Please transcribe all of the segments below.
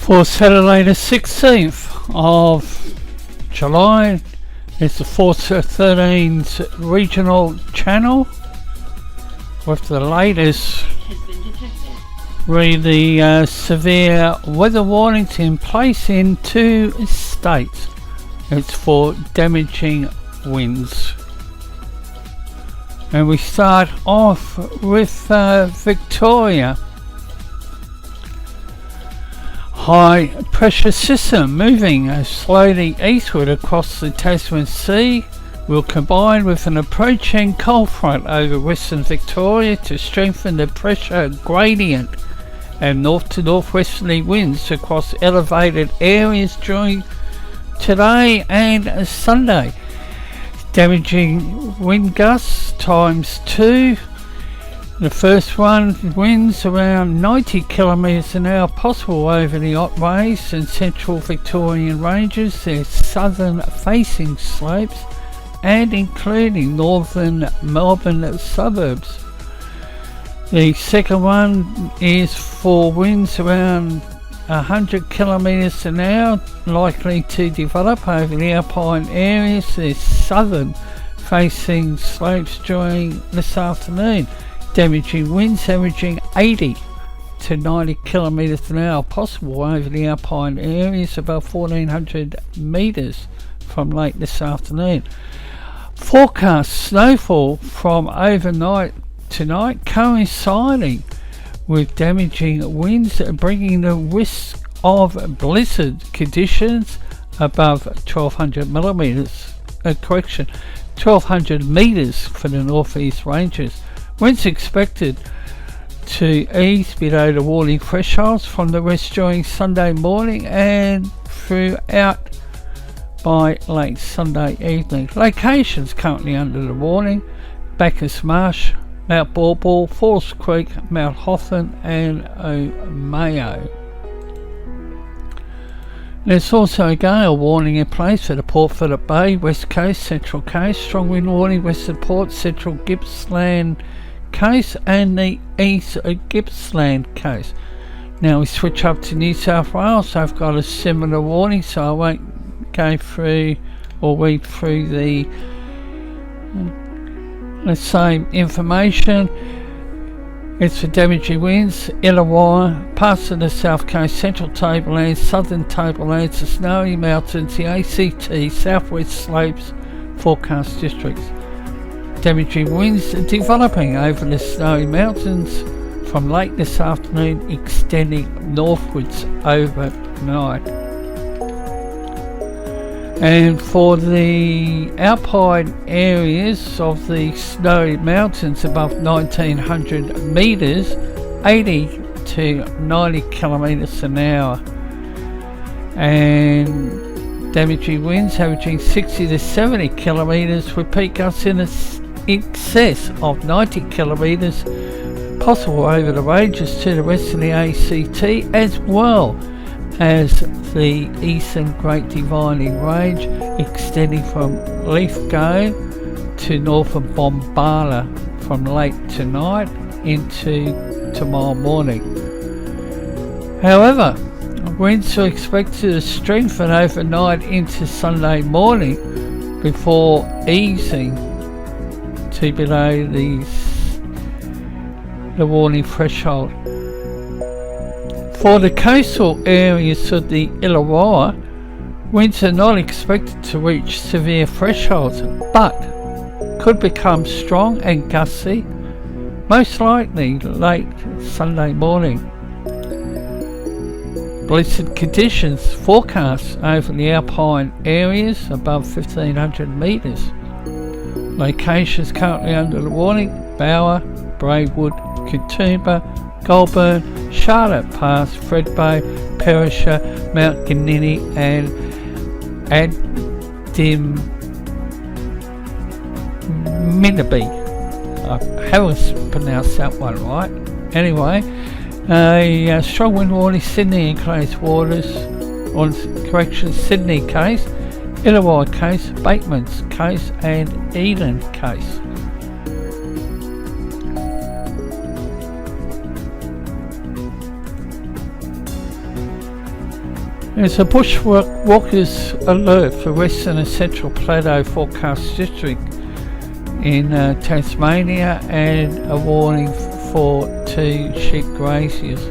For Saturday the 16th of July, it's the 4 to 13's regional channel with the latest really severe weather warnings in place in 2 states. It's for damaging winds. And we start off with Victoria. High pressure system moving slowly eastward across the Tasman Sea will combine with an approaching cold front over western Victoria to strengthen the pressure gradient and north to northwesterly winds across elevated areas during today and Sunday. Damaging wind gusts ×2. The first one, winds around 90 kilometres an hour possible over the Otways and central Victorian ranges, their southern facing slopes and including northern Melbourne suburbs. The second one is for winds around 100 kilometres an hour, likely to develop over the alpine areas, their southern facing slopes during this afternoon. Damaging winds averaging 80 to 90 kilometres an hour possible over the alpine areas above 1400 metres from late this afternoon. Forecast snowfall from overnight tonight coinciding with damaging winds, bringing the risk of blizzard conditions above 1200 metres for the northeast ranges. Winds expected to ease below the warning thresholds from the west during Sunday morning and throughout by late Sunday evening. Locations currently under the warning: Bacchus Marsh, Mount Bauble, Falls Creek, Mount Hotham and Omeo. There's also a gale warning in place for the Port Phillip Bay, West Coast, Central Coast, strong wind warning, Western Port, Central Gippsland Coast and the East Gippsland Coast. Now we switch up to New South Wales. I've got a similar warning, so I won't go through or read through the same information. It's for damaging winds, Illawarra, parts of the South Coast, Central Tablelands, Southern Tablelands, the Snowy Mountains, the ACT, Southwest Slopes, forecast districts. Damaging winds developing over the Snowy Mountains from late this afternoon, extending northwards overnight. And for the alpine areas of the Snowy Mountains above 1900 metres, 80 to 90 kilometres an hour. And damaging winds averaging 60 to 70 kilometres with peak gusts in excess of 90 kilometres possible over the ranges to the west of the ACT, as well as the eastern Great Dividing Range extending from Lithgow to northern Bombala from late tonight into tomorrow morning. However, winds are expected to strengthen overnight into Sunday morning before easing to below the warning threshold. For the coastal areas of the Illawarra, winds are not expected to reach severe thresholds, but could become strong and gusty, most likely late Sunday morning. Blizzard conditions forecast over the alpine areas above 1500 metres. Locations currently under the warning: Bower, Braidwood, Katoomba, Goulburn, Charlotte Pass, Fred Bay, Perisher, Mount Ganini and Adimminaby. I haven't pronounced that one right. Anyway, a strong wind warning, Sydney enclosed waters, Sydney Coast, Illawarra Coast, Bateman's Coast and Eden Coast. There's a bushwalkers alert for Western and Central Plateau Forecast District in Tasmania, and a warning for 2 sheep graziers.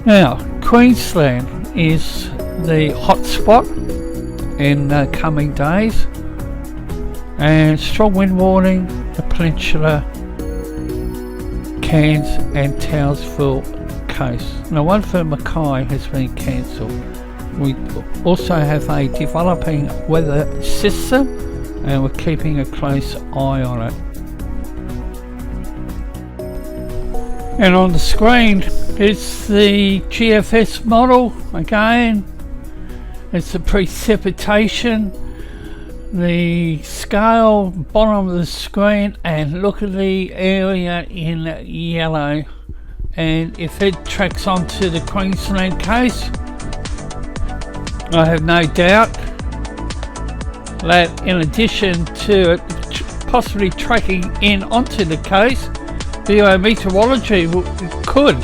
Now, Queensland is the hot spot in coming days, and strong wind warning the Peninsula, Cairns and Townsville coast. Now, one for Mackay has been cancelled. We also have a developing weather system, and we're keeping a close eye on it. And on the screen is the GFS model again. It's the precipitation, the scale, bottom of the screen, and look at the area in yellow. And if it tracks onto the Queensland coast, I have no doubt that in addition to it possibly tracking in onto the coast, Bureau of Meteorology could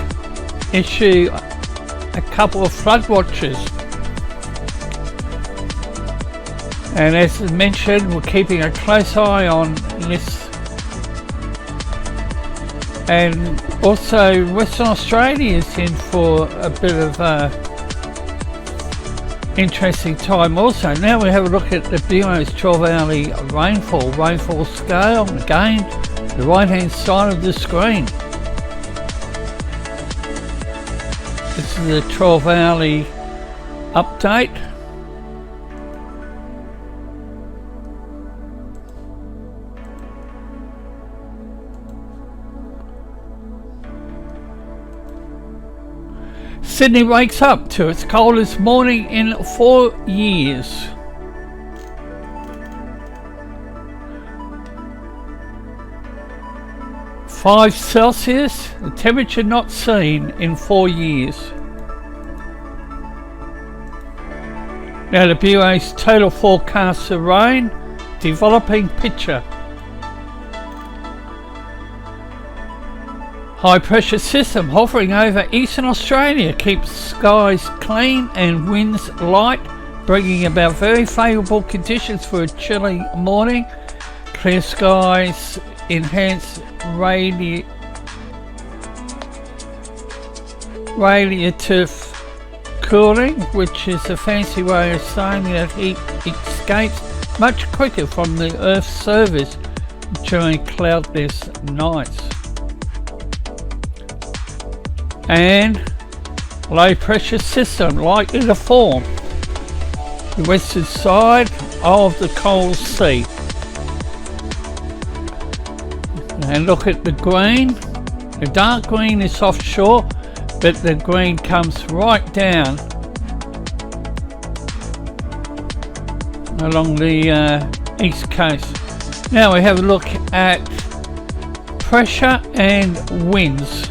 issue a couple of flood watches. And as mentioned, we're keeping a close eye on this. And also Western Australia is in for a bit of interesting time also. Now we have a look at the Bureau's 12-hourly rainfall scale. Again, the right hand side of the screen. This is the 12-hourly update. Sydney wakes up to its coldest morning in 4 years. (5 Celsius), the temperature not seen in 4 years. Now the Bureau's total forecast of rain, developing picture. High pressure system hovering over eastern Australia keeps skies clean and winds light, bringing about very favourable conditions for a chilly morning. Clear skies, enhanced radiative cooling, which is a fancy way of saying that heat escapes much quicker from the Earth's surface during cloudless nights. And low pressure system likely to form the western side of the Coral Sea. And look at the green. The dark green is offshore, but the green comes right down along the east coast. Now we have a look at pressure and winds.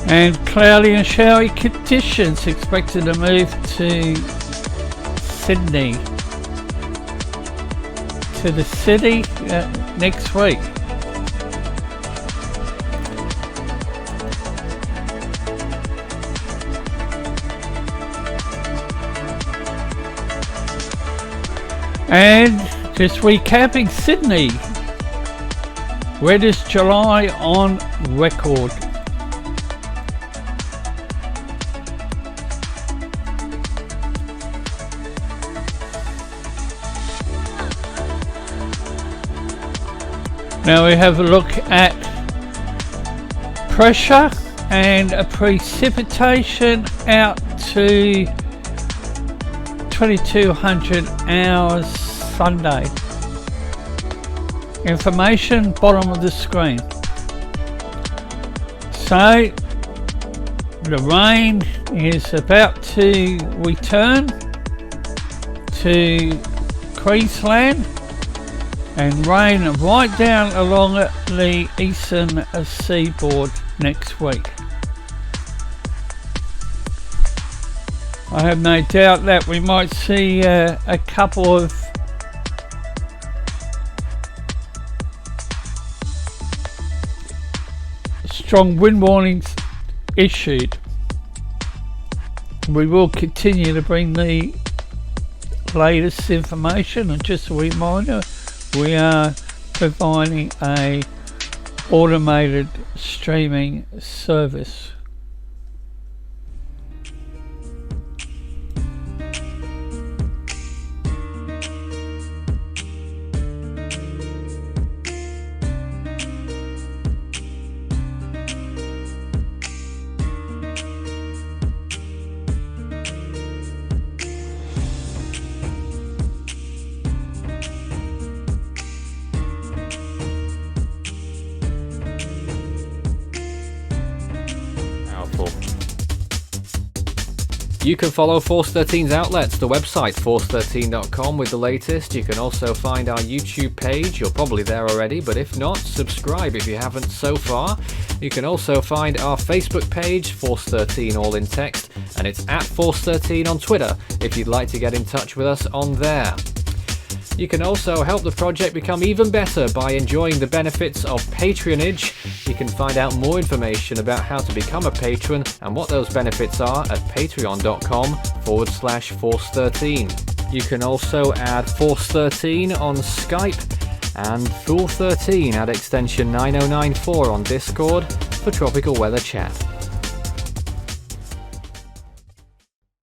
And cloudy and showery conditions expected to move to Sydney, to the city next week. And just recapping Sydney, wettest July on record. Now we have a look at pressure and a precipitation out to 2200 hours Sunday. Information bottom of the screen. So the rain is about to return to Queensland and rain right down along the eastern seaboard next week. I have no doubt that we might see a couple of strong wind warnings issued. We will continue to bring the latest information, and just a reminder, we are providing a automated streaming service. You can follow Force 13's outlets, the website force13.com with the latest. You can also find our YouTube page. You're probably there already, but if not, subscribe if you haven't so far. You can also find our Facebook page, Force 13 all in text, and it's at Force 13 on Twitter if you'd like to get in touch with us on there. You can also help the project become even better by enjoying the benefits of patronage. You can find out more information about how to become a patron and what those benefits are at patreon.com/Force13. You can also add Force 13 on Skype and Fool 13 at extension 9094 on Discord for tropical weather chat.